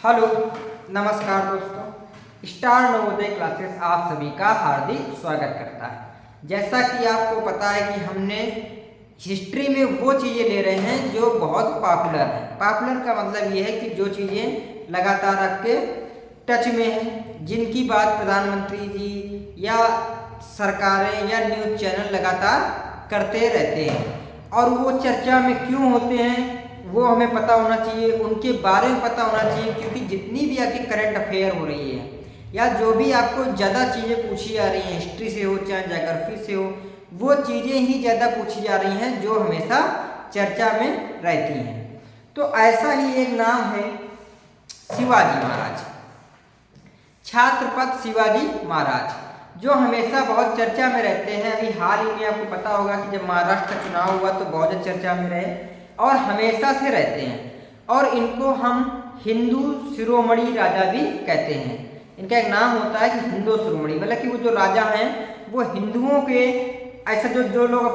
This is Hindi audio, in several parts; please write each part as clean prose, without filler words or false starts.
हेलो, नमस्कार दोस्तों। स्टार नवोदय क्लासेस आप सभी का हार्दिक स्वागत करता है। जैसा कि आपको पता है कि हमने हिस्ट्री में वो चीज़ें ले रहे हैं जो बहुत पॉपुलर हैं। पॉपुलर का मतलब ये है कि जो चीज़ें लगातार आपके टच में हैं, जिनकी बात प्रधानमंत्री जी या सरकारें या न्यूज़ चैनल लगातार करते रहते हैं और वो चर्चा में क्यों होते हैं वो हमें पता होना चाहिए, उनके बारे में पता होना चाहिए। क्योंकि जितनी भी आपकी करंट अफेयर हो रही है या जो भी आपको ज़्यादा चीज़ें पूछी जा रही हैं, हिस्ट्री से हो चाहे ज्योग्राफी से हो, वो चीज़ें ही ज़्यादा पूछी जा रही हैं जो हमेशा चर्चा में रहती हैं। तो ऐसा ही एक नाम है शिवाजी महाराज, छत्रपति शिवाजी महाराज, जो हमेशा बहुत चर्चा में रहते हैं। अभी हाल ही में आपको पता होगा कि जब महाराष्ट्र का चुनाव हुआ तो बहुत चर्चा में रहे और हमेशा से रहते हैं। और इनको हम हिंदू शिरोमणि राजा भी कहते हैं। इनका एक नाम होता है कि हिंदू शिरोमणि, मतलब कि वो जो राजा हैं वो हिंदुओं के, ऐसा जो लोग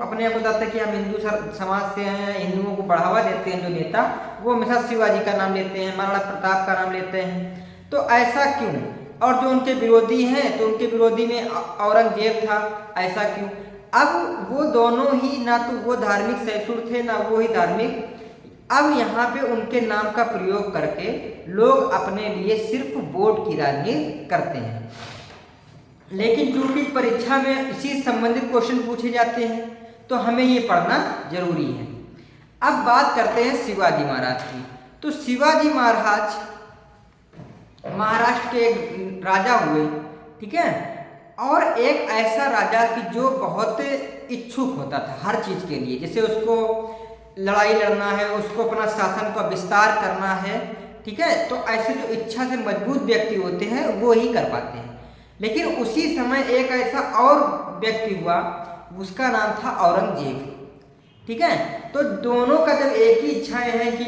अपने आप बताते हैं कि हम हिंदू समाज से हैं, हिंदुओं को बढ़ावा देते हैं, जो नेता वो हमेशा शिवाजी का नाम लेते हैं, महाराणा प्रताप का नाम लेते हैं। तो ऐसा क्यों? और जो उनके विरोधी हैं तो उनके विरोधी में औरंगजेब था, ऐसा क्यों? अब वो दोनों ही, ना तो वो धार्मिक सहिष्णु थे ना वो ही धार्मिक। अब यहाँ पे उनके नाम का प्रयोग करके लोग अपने लिए सिर्फ वोट की राजनीति करते हैं। लेकिन चूंकि परीक्षा में इसी संबंधित क्वेश्चन पूछे जाते हैं तो हमें ये पढ़ना जरूरी है। अब बात करते हैं शिवाजी महाराज की। तो शिवाजी महाराज महाराष्ट्र के एक राजा हुए, ठीक है। और एक ऐसा राजा कि जो बहुत इच्छुक होता था हर चीज़ के लिए, जैसे उसको लड़ाई लड़ना है, उसको अपना शासन का विस्तार करना है, ठीक है। तो ऐसे जो इच्छा से मजबूत व्यक्ति होते हैं वो ही कर पाते हैं। लेकिन उसी समय एक ऐसा और व्यक्ति हुआ, उसका नाम था औरंगजेब, ठीक है। तो दोनों का जब एक ही इच्छाएं हैं कि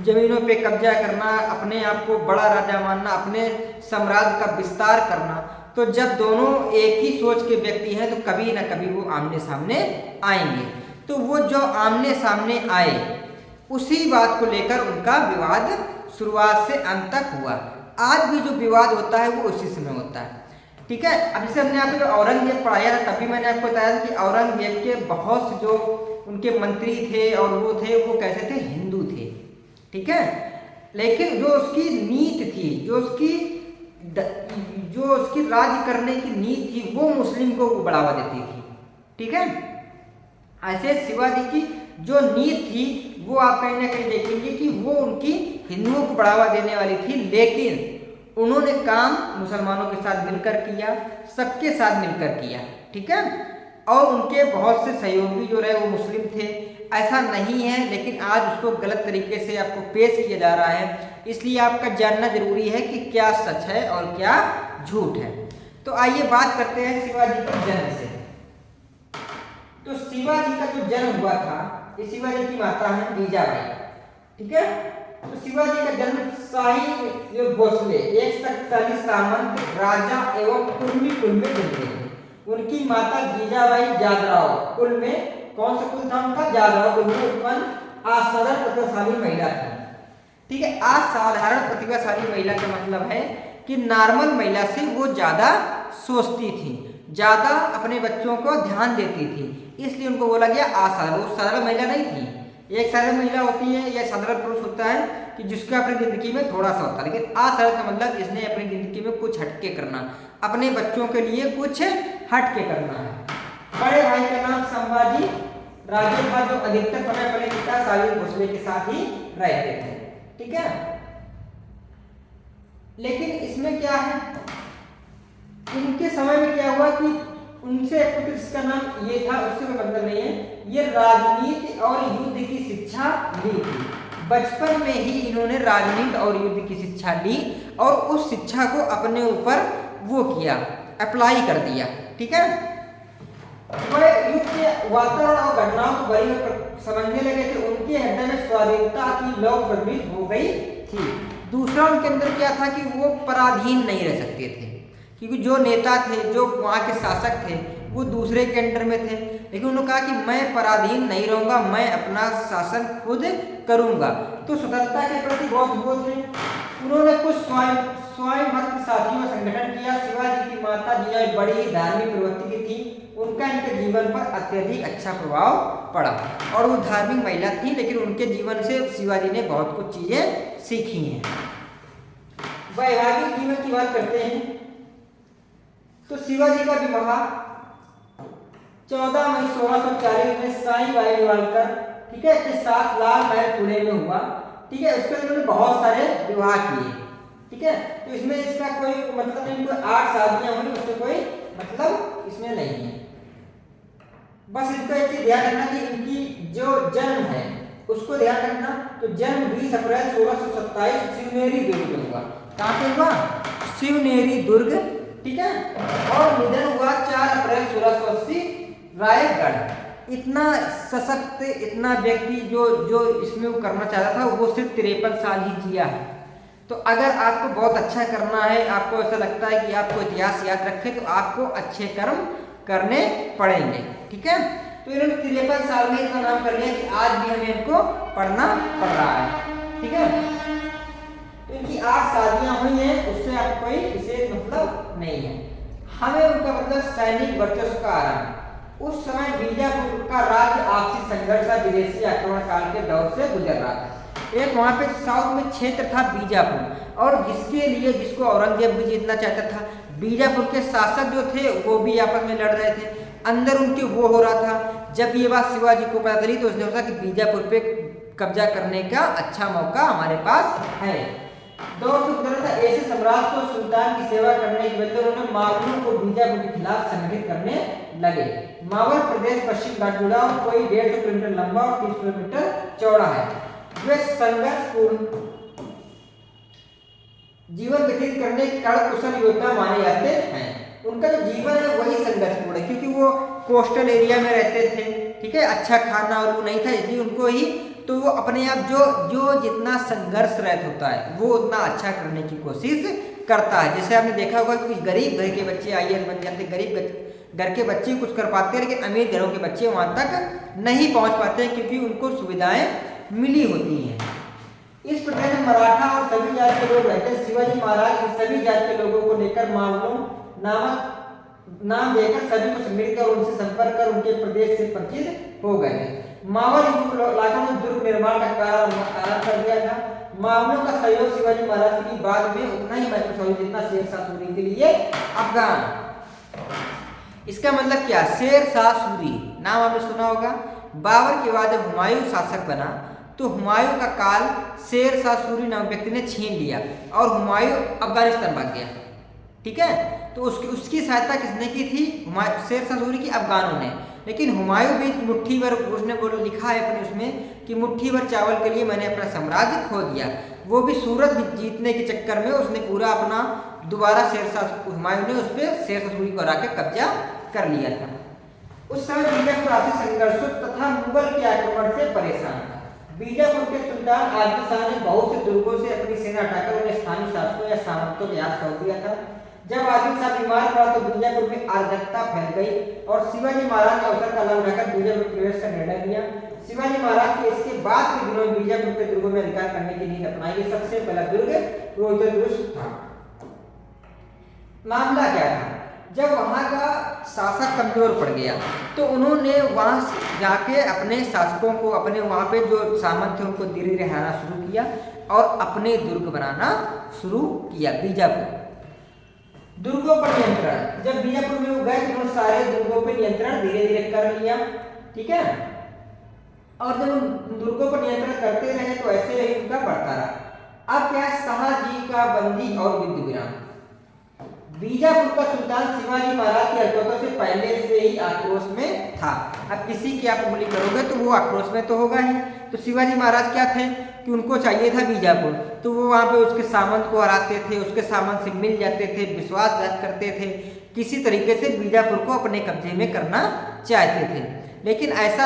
जमीनों पे कब्जा करना, अपने आप को बड़ा राजा मानना, अपने साम्राज्य का विस्तार करना, तो जब दोनों एक ही सोच के व्यक्ति हैं तो कभी ना कभी वो आमने सामने आएंगे। तो वो जो आमने सामने आए उसी बात को लेकर उनका विवाद शुरुआत से अंत तक हुआ। आज भी जो विवाद होता है वो उसी समय होता है, ठीक है। अब जैसे हमने आपको औरंगजेब पढ़ाया था तभी मैंने आपको बताया था कि औरंगजेब के बहुत से जो उनके मंत्री थे और वो कैसे थे, हिंदू थे, ठीक है। लेकिन जो उसकी नीति थी, जो उसकी राज्य करने की नीति थी वो मुस्लिम को बढ़ावा देती थी, ठीक है। ऐसे शिवाजी की जो नीति थी वो आप कहीं ना कहीं देखेंगे कि वो उनकी हिंदुओं को बढ़ावा देने वाली थी। लेकिन उन्होंने काम मुसलमानों के साथ मिलकर किया, सबके साथ मिलकर किया, ठीक है। और उनके बहुत से सहयोगी जो रहे वो मुस्लिम थे, ऐसा नहीं है। लेकिन आज उसको गलत तरीके से आपको पेश किया जा रहा है, इसलिए आपका जानना जरूरी है कि क्या सच है और क्या झूठ है। तो आइए बात करते हैं शिवाजी के जन्म से। तो शिवाजी का जो जन्म हुआ था, ये शिवाजी की माता है जीजाबाई, ठीक है। तो शिवाजी का जन्म शाही भोसले, एक शक्तिशाली सामंत राजा एवं कुर्मी कुल में जन्मे थे। उनकी माता जीजाबाई जादराव, कुल में कौन सा कुल था उनका? जादराव कुल में उत्पन्न असाधारण प्रतिभाशाली महिला थी, ठीक है। असाधारण प्रतिभाशाली महिला का मतलब है कि नॉर्मल महिला से वो ज्यादा सोचती थी, ज्यादा अपने बच्चों को ध्यान देती थी, इसलिए उनको बोला गया असाधारण। वो साधारण महिला नहीं थी। एक साधारण महिला होती है या साधारण पुरुष होता है कि जिसका अपनी जिंदगी में थोड़ा सा होता है, लेकिन असाधारण का मतलब इसने अपनी जिंदगी में कुछ हटके करना, अपने बच्चों के लिए कुछ हटके करना है। बड़े भाई का नाम संभाजी राजे था, जो अधिकतर समय अपने पिता शाही भोसले के साथ ही रहते थे, ठीक है। लेकिन इसमें क्या है, इनके समय में क्या हुआ कि उनसे एक पुत्र जिसका नाम ये था, उससे कोई मतलब नहीं है, ये राजनीति और युद्ध की शिक्षा ली थी। बचपन में ही इन्होंने राजनीति और युद्ध की शिक्षा ली और उस शिक्षा को अपने ऊपर वो किया, अप्लाई कर दिया, ठीक है। बड़े युद्ध के वातावरण और घटनाओं को बड़ी समझने लगे थे। उनके हृदय में स्वाधीनता की लौ प्रवृत्ति हो गई थी। दूसरा उनके अंदर क्या था कि वो पराधीन नहीं रह सकते थे, क्योंकि जो नेता थे, जो वहाँ के शासक थे, वो दूसरे के अंडर में थे, लेकिन उन्होंने कहा कि मैं पराधीन नहीं रहूंगा, मैं अपना शासन खुद करूंगा। तो स्वतंत्रता के प्रति बहुत वो थे। उन्होंने कुछ स्वयं भक्त साथियों का संगठन किया। शिवाजी की माता जिया बड़ी ही धार्मिक प्रवृत्ति की थी, उनका इनके जीवन पर अत्यधिक अच्छा प्रभाव पड़ा और वो धार्मिक महिला थी, लेकिन उनके जीवन से शिवाजी ने बहुत कुछ चीजें सीखी हैं। वैवाहिक जीवन की बात करते हैं तो शिवाजी का विवाह 14 मई 1640 में साई बाई नेवालकर, ठीक है, के साथ लाल महल पुणे में हुआ। ठीक है, उसके उन्होंने बहुत सारे विवाह किए। ठीक है, तो इसमें इसका कोई मतलब नहीं, कोई 8 शादियां हुई, उससे कोई मतलब इसमें नहीं है। बस इनको एक चीज ध्यान रखना कि इनकी जो जन्म है उसको ध्यान रखना। तो जन्म 20 अप्रैल 1627 शिवनेरी दुर्ग में हुआ। कहाँ पे हुआ? शिवनेरी दुर्ग। ठीक है, और निधन हुआ 4 अप्रैल 1680 रायगढ़। इतना सशक्त, इतना व्यक्ति जो इसमें वो करना चाहता था, वो सिर्फ 53 साल ही जिया है। तो अगर आपको बहुत अच्छा करना है, आपको ऐसा लगता है कि आपको इतिहास याद रखे, तो आपको अच्छे कर्म करने पड़ेंगे। ठीक है, तो इन्होंने 53 साल में इतना नाम कर लिया कि आज भी हमें इनको पढ़ना पड़ रहा है। ठीक है, तो इनकी 8 शादियां हुई हैं, उससे आपको कोई विशेष मतलब नहीं है। हमें उनका मतलब सैनिक वर्चस्व का आरंभ। उस समय बीजापुर का राज्य आपसी संघर्ष का विदेशी आक्रमण काल के दौर से गुजर रहा था। एक वहां पे साउथ में क्षेत्र था बीजापुर, और जिसको औरंगजेब भी जीतना चाहता था। बीजापुर के शासक जो थे वो भी आपस में लड़ रहे थे, अंदर उनके वो हो रहा था। जब ये बात शिवाजी को पता चली तो उसने सोचा कि बीजापुर पे कब्जा करने का अच्छा मौका हमारे पास है। दौर से गुजरा था, ऐसे सम्राट को सुल्तान की सेवा करने के बदले उन्होंने मावलों को बीजापुर के खिलाफ संगठित करने लगे। मावल प्रदेश पश्चिम घाट जुड़ा और कोई 150 किलोमीटर लंबा और 30 किलोमीटर चौड़ा है। वे संघर्षपूर्ण जीवन व्यतीत करने के कारण कुशल योद्धा माने जाते हैं। उनका जो जीवन है वही संघर्षपूर्ण है, क्योंकि वो कोस्टल एरिया में रहते थे। ठीक है, अच्छा खाना और वो नहीं था, इसलिए उनको ही तो वो अपने आप जो जितना संघर्ष रहित होता है वो उतना अच्छा करने की कोशिश करता है। जैसे आपने देखा होगा कि गरीब घर के बच्चे IAS बन जाते, गरीब घर के बच्चे कुछ कर पाते हैं, लेकिन अमीर घरों के बच्चे वहां तक नहीं पहुंच पाते हैं, क्योंकि उनको सुविधाएं मिली होती हैं। इस प्रकार में मराठा और सभी जाति के लोग रहते हैं। शिवाजी महाराज इन सभी जाति के लोगों को लेकर मावलों नामक नाम देकर सभी को सम्मिलित कर उनसे संपर्क कर उनके प्रदेश से परिचित हो गए। मावल इलाकों में दुर्ग निर्माण का कारण कर दिया था। मावलों का सहयोग शिवाजी महाराज की बाद में उतना ही महत्वपूर्ण जितना शेर शाह सूरी के लिए अफगान। इसका मतलब क्या? शेर शाह सूरी नाम आपने सुना होगा। बाबर के बाद जब हुमायूं शासक बना तो हुमायूं का काल शेर शाह सूरी नामक व्यक्ति ने छीन लिया और हुमायूं अफगानिस्तान भाग गया। ठीक है, तो उसकी सहायता किसने की थी? शेर शाह सूरी की अफगानों ने। लेकिन हुमायूं भी मुट्ठी भर, उसने लिखा है अपने उसमें कि मुट्ठी भर चावल के लिए मैंने अपना साम्राज्य खो दिया। वो भी सूरत जीतने के चक्कर में उसने पूरा अपना दोबारा हुमायूं ने उस पर शेर शाह सूरी को हरा के कब्जा कर लिया था। उस समय बीजापुर आपसी संघर्षों तथा मुगल के आक्रमण से परेशान था। बीजापुर के सुल्तान आदिल शाह ने बहुत से दुर्गों से अपनी सेना हटाकर उन्हें स्थानीय शासकों या सामंतों के हाथ सौंप दिया था। जब आदिल शाह बीमार पड़ा तो बीजापुर में अराजकता फैल गई और शिवाजी महाराज ने अवसर का लाभ उठाकर बीजापुर प्रवेश का निर्णय लिया। शिवाजी महाराज के इसके बाद के दिनों में बीजापुर के दुर्गों में अधिकार करने की नीति अपनाई। सबसे पहला दुर्ग रोहितदुर्ग था। मामला क्या था? जब वहां का शासक कमजोर पड़ गया तो उन्होंने वहां जाके अपने शासकों को, अपने वहां पे जो सामंत थे उनको धीरे धीरे हराना शुरू किया और अपने दुर्ग बनाना शुरू किया। बीजापुर दुर्गों पर नियंत्रण, जब बीजापुर में वो गए तो उन्होंने सारे दुर्गों पर नियंत्रण धीरे धीरे कर लिया। ठीक है, और जब उन दुर्गों पर नियंत्रण करते रहे तो ऐसे ही उनका बढ़ता रहा। अब क्या है? शाहजी का बंदी और युद्ध विराम। बीजापुर का सुल्तान शिवाजी महाराज की हरकतों से पहले से ही आक्रोश में था। अब किसी की आप उंगली करोगे तो वो आक्रोश में तो होगा ही। तो शिवाजी महाराज क्या थे कि उनको चाहिए था बीजापुर, तो वो वहां पे उसके सामंत को हराते थे, उसके सामंत से मिल जाते थे, विश्वासघात करते थे, किसी तरीके से बीजापुर को अपने कब्जे में करना चाहते थे। लेकिन ऐसा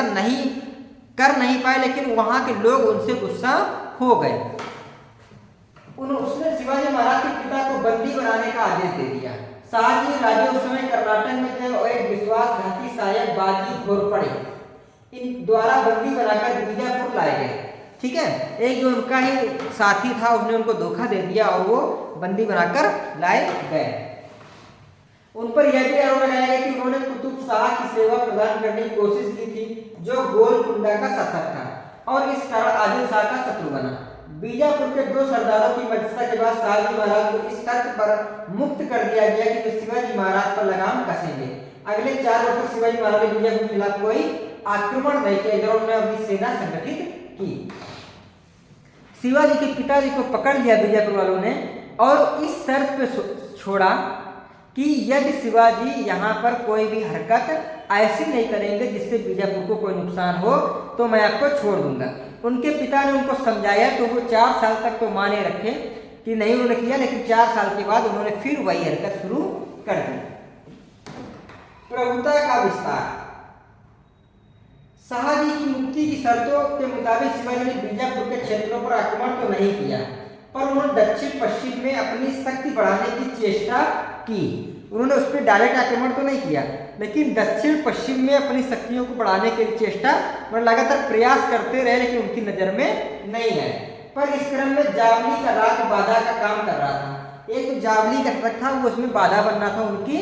कर नहीं पाए, लेकिन वहां के लोग उनसे गुस्सा हो गए। उसने शिवाजी महाराज के पिता को बंदी बनाने का आदेश दे दिया। शाहजी राजे उस समय कर्नाटक में थे और एक विश्वासघाती सहायक बाजी घोरपड़े इन द्वारा बंदी बनाकर बीजापुर लाए गए। ठीक है, एक जो उनका ही साथी था उसने उनको धोखा दे दिया और वो बंदी बनाकर लाए गए। उन पर यह भी आरोप लगाया गया कि उन्होंने कुतुब शाह की सेवा प्रदान करने की कोशिश की थी जो गोलकुंडा का शासक था और इस कारण आदिल शाह का शत्रु बना। बीजापुर के 2 सरदारों की मध्यस्थता के बाद शाहजी महाराज को इस शर्त पर मुक्त कर दिया गया कि वे शिवाजी महाराज पर लगाम कसेंगे। अगले 4 वर्ष तक शिवाजी महाराज ने बीजापुर के खिलाफ कोई आक्रमण नहीं किया, इधर उन्होंने अपनी सेना संगठित की। शिवाजी के पिताजी को पकड़ लिया बीजापुर वालों ने और इस शर्त पे छोड़ा कि यदि शिवाजी यहाँ पर कोई भी हरकत ऐसी नहीं करेंगे जिससे बीजापुर को कोई नुकसान हो तो मैं आपको छोड़ दूंगा। उनके पिता ने उनको समझाया तो वो 4 साल तक तो माने रखे कि नहीं उन्होंने किया, लेकिन 4 साल के बाद उन्होंने फिर वही हरकत शुरू कर दी। प्रभुता का विस्तार। शाहजी की मुक्ति की शर्तों के मुताबिक शिवाजी ने बीजापुर के क्षेत्रों पर आक्रमण तो नहीं किया, पर उन्होंने दक्षिण पश्चिम में अपनी शक्ति बढ़ाने की चेष्टा की। उन्होंने उस पर डायरेक्ट आक्रमण तो नहीं किया, लेकिन दक्षिण पश्चिम में अपनी शक्तियों को बढ़ाने की चेष्टा मतलब लगातार प्रयास करते रहे, लेकिन उनकी नजर में नहीं आए। पर इस क्रम में जावली का राज बाधा का काम कर रहा था। एक जावली का ट्रक था वो उसमें बाधा बनना था उनकी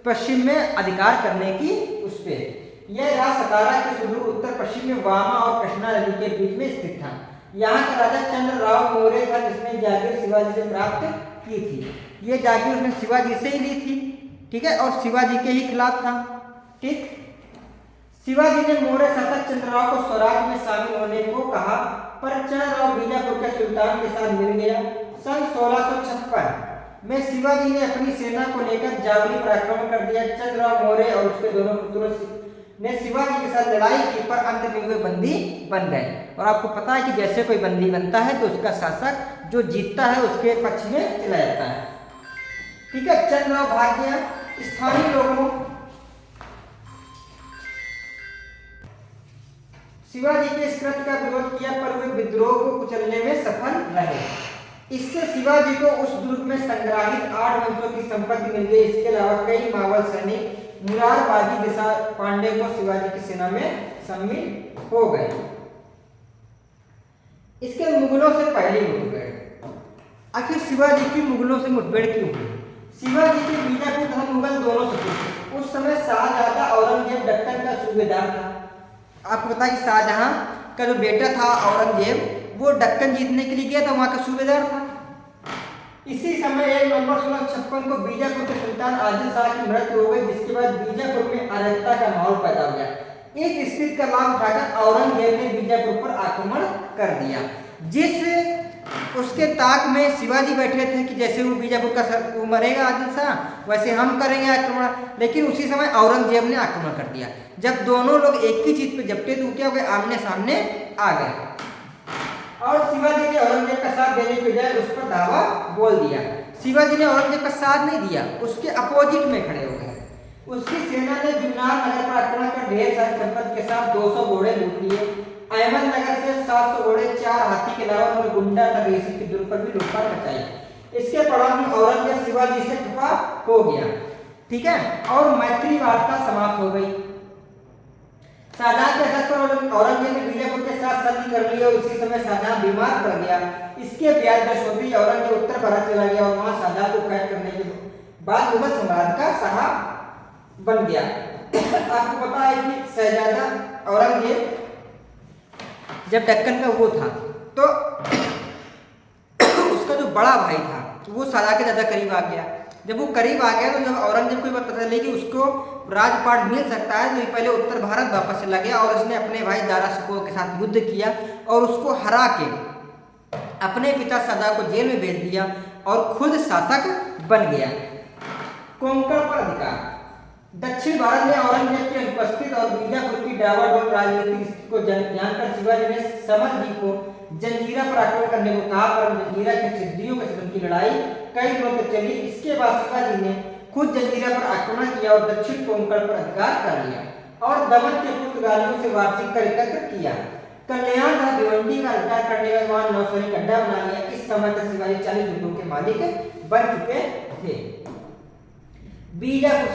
पश्चिम में अधिकार करने की। उस पर यह राज सतारा के सुदूर उत्तर पश्चिम में वामा और कृष्णा नदी के बीच में स्थित था। यहाँ का राजा चंद्रराव मौर्य था जिसने जागीर शिवाजी से प्राप्त की थी। ये जागीर उसने शिवाजी से ही ली थी, ठीक है, और शिवाजी के ही खिलाफ था। ठीक, शिवाजी ने मौर्य शासक चंद्रराव को स्वराज में शामिल होने को कहा, पर चंद्रराव बीजापुर के सुल्तान के साथ मिल गया। सन 1656 में शिवाजी ने अपनी सेना को लेकर जावली पर आक्रमण कर दिया। चंद्रराव मौर्य और उसके दोनों पुत्रों ने शिवाजी के साथ लड़ाई की, पर अंत में वे बंदी बन गए। और आपको पता है कि जैसे कोई बंदी बनता है तो उसका शासक जो जीतता है उसके पक्ष में चला जाता है। ठीक है, चंद्रराव भाग गया। स्थानीय लोगों शिवाजी के इस कृत्य का विरोध किया, पर वे विद्रोह को कुचलने में सफल रहे। इससे शिवाजी को उस दुर्ग में संग्रहित 8 वंशों की संपत्ति मिल गई। इसके अलावा कई मावल सैनिक मुरारबाजी देशपांडे को शिवाजी की सेना में शामिल हो गए। इसके मुगलों से पहले मुठभेड़। आखिर शिवाजी की मुगलों से मुठभेड़ क्यों हुई? शिवाजी के बीजापुर तथा मुगल दोनों से थे। उस समय शाहजहां औरंगजेब दक्कन का सूबेदार था। आपको पता है कि शाहजहां का जो बेटा था औरंगजेब वो दक्कन जीतने के लिए गया था, वहां का सूबेदार था। इसी समय 1 नवंबर 1656 को बीजापुर के सुल्तान आदिल शाह की मृत्यु हो गई, जिसके बाद बीजापुर में अराजकता का माहौल पैदा हो गया। इस स्थिति का लाभ उठाकर औरंगजेब ने बीजापुर पर आक्रमण कर दिया। जिस उसके ताक में शिवाजी बैठे थे कि जैसे वो बीजापुर का मरेगा आदिल शाह वैसे हम करेंगे आक्रमण, लेकिन उसी समय औरंगजेब ने आक्रमण कर दिया। जब दोनों लोग एक ही चीज पे जपटे तो क्या हो गए, आमने सामने आ गए और शिवाजी ने औरंगजेब का साथ देने के बजाय उस पर दावा बोल दिया। शिवाजी ने औरंगजेब का साथ नहीं दिया, उसके अपोजिट में खड़े हो गए। उसकी सेना ने जुन्नर नगर पर आक्रमण कर ढेर सारी संपत्ति के साथ 200 घोड़े लूट लिए। अहमदनगर से 700 घोड़े, 4 हाथी के अलावा उन्होंने गुंडा तरेसी के दुर्ग पर भी लूटपाट मचाई। इसके परिणाम में औरंगजेब शिवाजी से खफा हो गया। ठीक है, और मैत्री वार्ता समाप्त हो गई। शाहजहां के आदेश पर औरंगजेब ने बीजापुर के साथ संधि कर ली और उसी समय शाहजहां बीमार पड़ गया। इसके ब्याज में सोती औरंगजेब उत्तर भारत चला गया और वहां शाहजहां को कैद करने के बाद मुगल साम्राज्य का शाह बन गया। आपको पता है कि शहजादा औरंगजेब जब दक्कन का वो था तो उसका जो बड़ा भाई था वो शाहजहां के ज्यादा करीब आ गया। जब वो करीब आ गया तो जब औरंगजेब को पता चला कि उसको राजपाट मिल सकता है तो ये पहले उत्तर भारत वापस चला गया और उसने अपने भाई दारा शिकोह के साथ युद्ध किया और उसको हरा के अपने पिता शाहजहां को जेल में भेज दिया और खुद शासक बन गया। कोंकण पर अधिकार। दक्षिण भारत में औरंगजेब की अनुपस्थित और बीजापुर की डावाडोल राजनीतिक स्थिति को जानकर शिवाजी ने समर जी को जंजीरा पर आक्रमण करने को कहा, पर जंजीरा के सिद्धियों के संग की लड़ाई कई दिनों तक चली। इसके बाद शिवाजी ने खुद जंजीरा पर आक्रमण किया और दक्षिण कोंकण पर अधिकार कर लिया और दमन के पुर्तगालियों से वार्षिक कर एकत्र किया। कल्याण तथा भिवंडी का अधिकार करने के बाद नौसैनिक अड्डा बना लिया। इस समय तक शिवाजी 40 दुर्गों के मालिक बन चुके थे। बीजापुर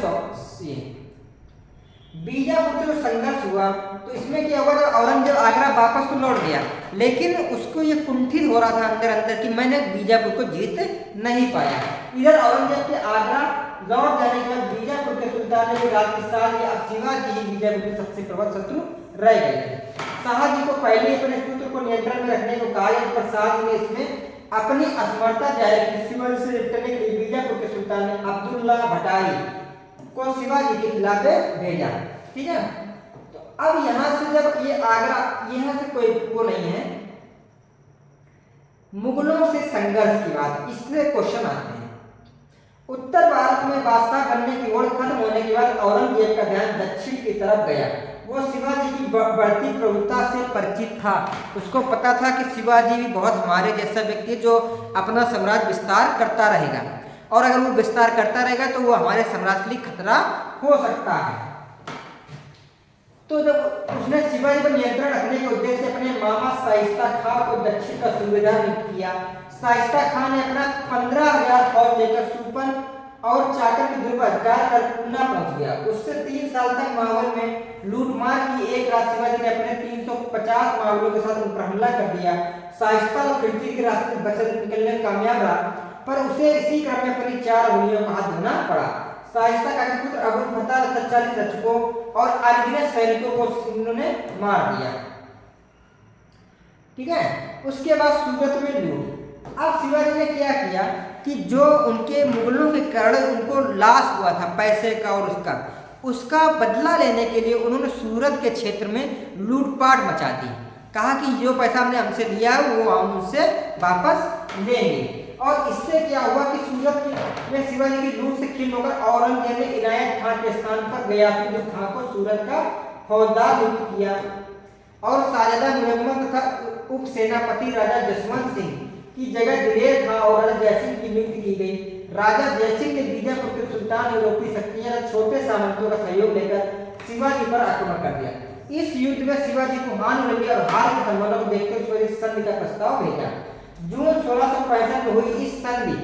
से जो संघर्ष हुआ तो इसमें क्या हुआ, जब औरंगजेब आगरा वापस तो लौट गया, लेकिन उसको ये कुंठित हो रहा था अंदर अंदर कि मैंने बीजापुर को जीत नहीं पाया। इधर औरंगजेब के आगरा लौट जाने के बाद बीजापुर के सुल्तान ने जो रात के साथ ये अब शिवाजी ही बीजापुर के सबसे प्रबल शत्रु रह गए। शाहजी को पहले अपने पुत्र को नियंत्रण में रखने को कहा, पर शाहजी ने इसमें अपनी असमर्थता जाहिर की। शिवाजी से निपटने के लिए बीजापुर के सुल्तान ने अब्दुल्ला भटाई को शिवाजी के खिलाफ भेजा। ठीक है, तो अब यहाँ से जब ये आगरा, यहाँ से कोई वो नहीं है, मुगलों से संघर्ष की बात, इससे क्वेश्चन आते हैं। उत्तर भारत में बादशाह बनने की ओर खत्म होने के बाद औरंगजेब का ध्यान दक्षिण की तरफ गया। वो शिवाजी की बढ़ती प्रभुता से परिचित था, उसको पता था कि शिवाजी भी बहुत हमारे जैसा व्यक्ति है जो अपना साम्राज्य विस्तार करता रहेगा, और अगर वो विस्तार करता रहेगा तो वो हमारे साम्राज्य के लिए खतरा हो सकता है। तो जब उसने शिवाजी पर नियंत्रण रखने के उद्देश्य से अपने मामा शाइस्ता खां को दक्षिण का सूबेदार नियुक्त किया। शाइस्ता खां ने अपना 15,000 फौज लेकर सुपन और चाकर की दुर्ग अधिकार कर पूना पहुंच गया। उससे 3 साल तक मावल में लूटमार की। एक रात शिवाजी ने अपने 350 मावलों के साथ उन पर हमला कर दिया। शाइस्ता तो खिड़की के रास्ते बच निकलने में कामयाब रहा, पर उसे इसी क्रम में अपनी 4 उंगलियों का हाथ धोना पड़ा। शाइस्ता का पुत्र अबू फताह 40 रक्षकों और अनगिनत सैनिकों को इन्होंने मार दिया। ठीक है, उसके बाद सूरत में लूट। अब शिवाजी ने क्या किया कि जो उनके मुगलों के कारण उनको लाश हुआ था पैसे का और उसका बदला लेने के लिए उन्होंने सूरत के क्षेत्र में लूटपाट मचा दी। कहा कि जो पैसा हमने हमसे लिया वो हम उनसे वापस लेंगे। और इससे क्या हुआ कि सूरत में शिवाजी की लूट से खिन्न होकर औरंगजेब ने इनायत खां के स्थान पर गयासुद्दीन खां को सूरत का फौजदार नियुक्त किया और शाहजादा मुरम्मद तथा उप सेनापति राजा जसवंत सिंह की जगह दिलेर खां और राजा जयसिंह की नियुक्ति की गई। राजा जयसिंह ने बीजापुर के सुल्तान यूरोपीय शक्तियां छोटे सामंतों का सहयोग लेकर शिवाजी पर आक्रमण कर दिया। इस युद्ध में शिवाजी को हानि लगी और हार के संभावना को देखकर शिवाजी संधि का प्रस्ताव भेजा। जून 1665 में हुई इस संधि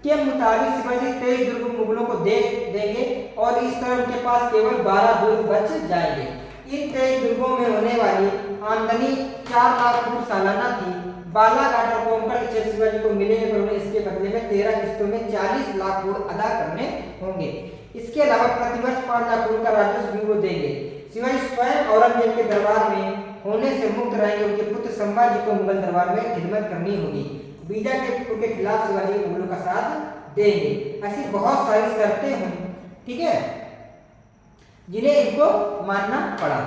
के मुताबिक शिवाजी 23 दुर्ग मुगलों को दे देंगे और इस तरह उनके पास केवल 12 दुर्ग बच जाएंगे। इन 23 दुर्गों में होने वाली आमदनी 4 लाख रुपये सालाना थी। बालाघाट और कोंकण के क्षेत्र शिवाजी को मिलेंगे, पर उन्हें इसके बदले में 13 किस्तों में 40 लाख रुपये अदा करने होंगे। इसके अलावा प्रतिवर्ष 5 लाख रुपये का राजस्व भी वो देंगे। शिवाजी स्वयं औरंगजेब के दरबार में होने से मुक्त रहेंगे। उनके पुत्र संभाजी को मुगल दरबार में खिदमत करनी होगी। बीजापुर के खिलाफ शिवाजी मुगलों का साथ देंगे। ऐसी बहुत सारी शर्तें हुई, ठीक है, जिन्हें इनको मानना पड़ा।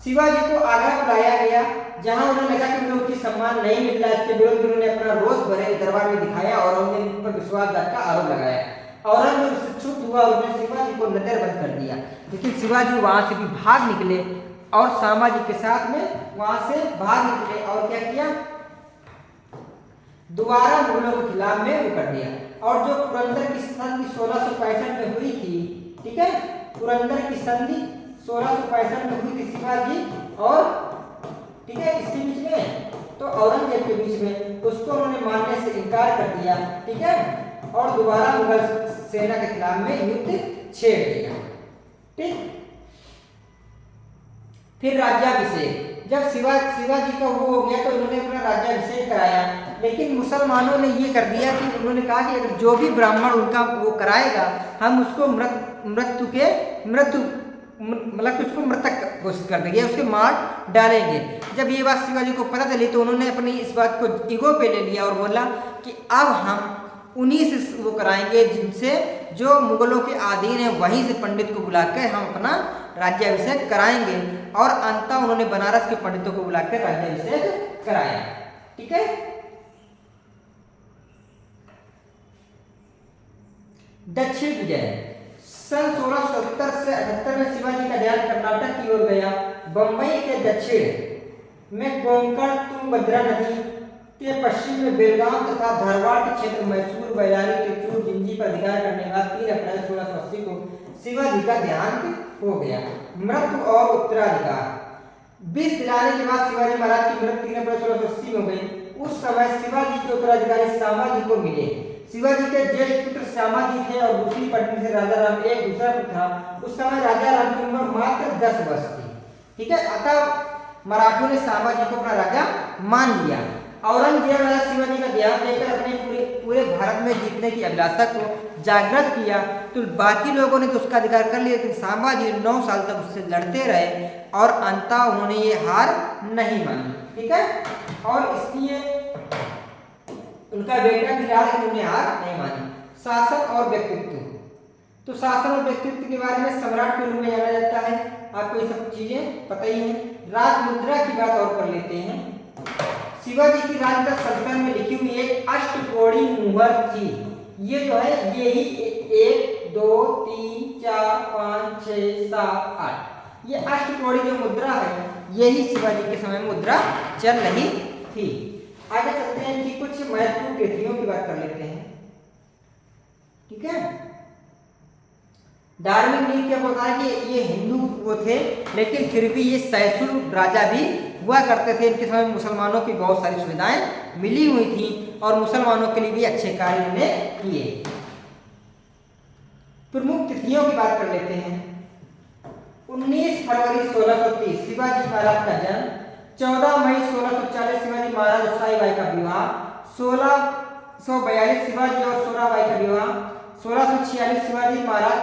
शिवाजी को आगरा बुलाया गया, जहां उन्होंने लगा कि उन्हें सम्मान नहीं मिल रहा। इसके विरुद्ध उन्होंने अपना रोष भरे दरबार में दिखाया और औरंगजेब पर विश्वासघात का आरोप लगाया। औरंगजेब से क्षुब्ध हुआ, उसने शिवाजी को नजरबंद कर दिया, लेकिन शिवाजी वहां से भी भाग निकले और संभाजी के साथ में वहां से भाग निकले और क्या किया, दोबारा मुगलों के खिलाफ में वो कर दिया। और जो पुरंदर की संधि 1665 में हुई थी, ठीक है, पुरंदर की संधि 1665 में हुई थी शिवाजी और, ठीक है, इसके बीच में तो औरंगजेब के बीच में, उसको उन्होंने मानने से इनकार कर दिया। ठीक है, और दोबारा मुगल सेना के खिलाफ में युद्ध छेड़ दिया। ठीक, फिर राज्याभिषेक। जब शिवाजी का वो हो गया तो उन्होंने अपना राज्याभिषेक कराया, लेकिन मुसलमानों ने ये कर दिया कि उन्होंने कहा कि अगर जो भी ब्राह्मण उनका वो कराएगा हम उसको मतलब उसको मृतक घोषित कर देंगे, उसके मार डालेंगे। जब ये बात शिवाजी को पता चली तो उन्होंने अपनी इस बात को ईगो पे ले लिया और बोला कि अब हम उन्हीं से वो कराएंगे जिनसे जो मुगलों के अधीन है, वहीं से पंडित को बुलाकर हम अपना राज्याभिषेक कराएंगे। और अंततः उन्होंने बनारस के पंडितों को बुलाकर राज्याभिषेक कराया। ठीक है, दक्षिण विजय। सन 1670 से 78 में शिवाजी का ध्यान कर्नाटक की ओर गया। बंबई के दक्षिण में कोंकण तुंगभद्रा नदी के पश्चिम में बेलगाम तथा धारवाड़ के क्षेत्र मैसूर, बैलारी, टिच्चूर, जिंजी पर अधिकार करने के बाद 3 अप्रैल 1680 को शिवाजी का देहांत हो गया। मृत्यु और उत्तराधिकार। विष दिलाने के बाद शिवाजी महाराज की मृत्यु 3 अप्रैल 1680 में हो गई। उस समय शिवाजी के उत्तराधिकारी संभाजी को मिले। शिवाजी के ज्येष्ठ पुत्र श्यामाजी थे और दूसरी पत्नी से राजा राम एक दूसरा पुत्र था। उस समय राजा राम की उम्र मात्र 10 वर्ष थी। ठीक है, अतः मराठों ने श्यामाजी को अपना राजा मान लिया। औरंगजेब राजा शिवाजी का ध्यान देकर अपने पूरे भारत में जीतने की अभिलाषा को जागृत किया, तो बाकी लोगों ने तो उसका अधिकार कर लिया, लेकिन श्यामाजी 9 साल तक उससे लड़ते रहे और अंततः उन्होंने ये हार नहीं मानी। ठीक है, और इसलिए उनका बेटा भी रहा लेकिन उन्हें हार नहीं मानी। शासन और व्यक्तित्व, तो शासन और व्यक्तित्व के बारे में सम्राट के रूप में जाना जाता है, आपको ये सब चीजें पता ही है। राज मुद्रा की बात और कर लेते हैं। शिवाजी की राजदत्त सल्तनत में लिखी हुई एक अष्टकोणी मुहर थी। ये जो है ये ही 1 2 3 4 5 6 7 8 ये अष्टकोणी जो मुद्रा है यही शिवाजी के समय मुद्रा चल रही थी। आगे चलते हैं कि कुछ महत्वपूर्ण तिथियों की बात कर लेते हैं। ठीक है, धार्मिक नीति क्या बताया कि ये हिंदू वो थे, लेकिन फिर भी ये सैसुर राजा भी हुआ करते थे। इनके समय मुसलमानों की बहुत सारी सुविधाएं मिली हुई थी और मुसलमानों के लिए भी अच्छे कार्य इन्होंने किए। प्रमुख तिथियों की बात कर लेते हैं। 19 फरवरी 1630 शिवाजी महाराज का जन्म, 14 मई 1640 शिवाजी महाराज साईबाई का विवाह, 1642 शिवाजी और सोनाबाई का विवाह, 1646 शिवाजी महाराज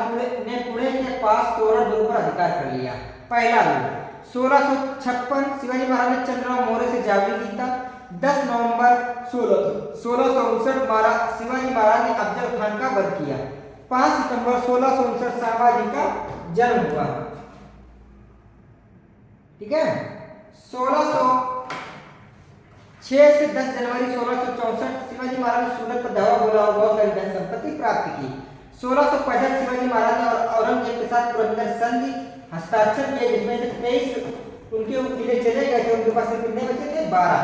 ने पुणे के पास तोरण दुर्ग पर अधिकार कर लिया, पहला युद्ध। 1656 शिवाजी महाराज ने चंद्रराव मौर्य से जावली जीता। 10 नवंबर 1659 शिवाजी महाराज ने अफजल खान का वध किया। 5 सितंबर 1659 शाहबाजी का जन्म हुआ। ठीक है, 6 से 10 जनवरी 1664 शिवाजी महाराज ने सूरत पर धावा बोला और बहुत सारी धन संपत्ति प्राप्त की। 1665 शिवाजी महाराज ने औरंगजेब के साथ पुरंदर संधि हस्ताक्षर किए, जिसमें से 23 उनके किले चले गए थे, उनके पास कितने बचे थे? 12।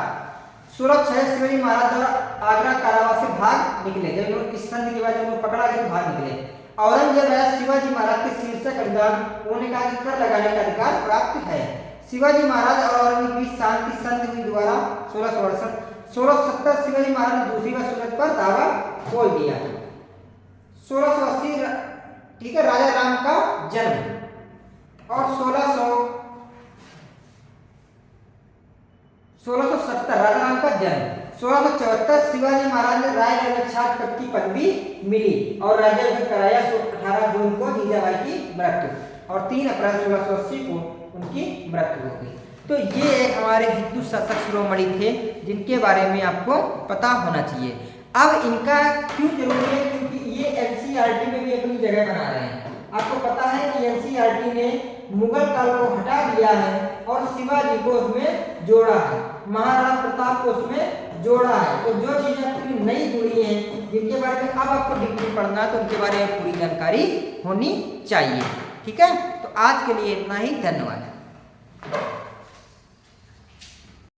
1666 शिवाजी महाराज द्वारा आगरा कारावास से भाग निकले। जब उन्होंने इस संधि के बाद उन्होंने पकड़ा गया तो भाग निकले। औरंगजेब राजा शिवाजी महाराज के शीर्षक अनुदान उन्होंने कहा कि कर लगाने का अधिकार प्राप्त है। शिवाजी महाराज और औरंगजेब के बीच शांति संधि हुई दोबारा 1668। 1670 शिवाजी महाराज ने दूसरी बार सूरत पर दावा बोल दिया। 1680 ठीक है राजा राम का जन्म और 1670 राजा राम का जन्म। 1674 शिवाजी महाराज ने रायगढ़ में छात्र पद की पदवी मिली और राज्य में कराया। 18 जून को जीजाबाई की मृत्यु और 3 अप्रैल 1680 को उनकी मृत्यु हो गई। तो ये एक हमारे हिंदू शासक शिरोमणि थे जिनके बारे में आपको पता होना चाहिए। अब इनका क्यों जरूरी है? क्योंकि ये एनसीईआरटी में भी अपनी जगह बना रहे हैं। आपको पता है कि एनसीईआरटी ने मुगल काल को हटा दिया है और शिवाजी को उसमें जोड़ा है, महाराणा प्रताप को उसमें जोड़ा है। तो जो चीजें आपकी नई जुड़ी हैं जिनके बारे में अब आपको डिटेल पढ़ना है तो उनके बारे में पूरी जानकारी होनी चाहिए। ठीक है, तो आज के लिए इतना ही, धन्यवाद।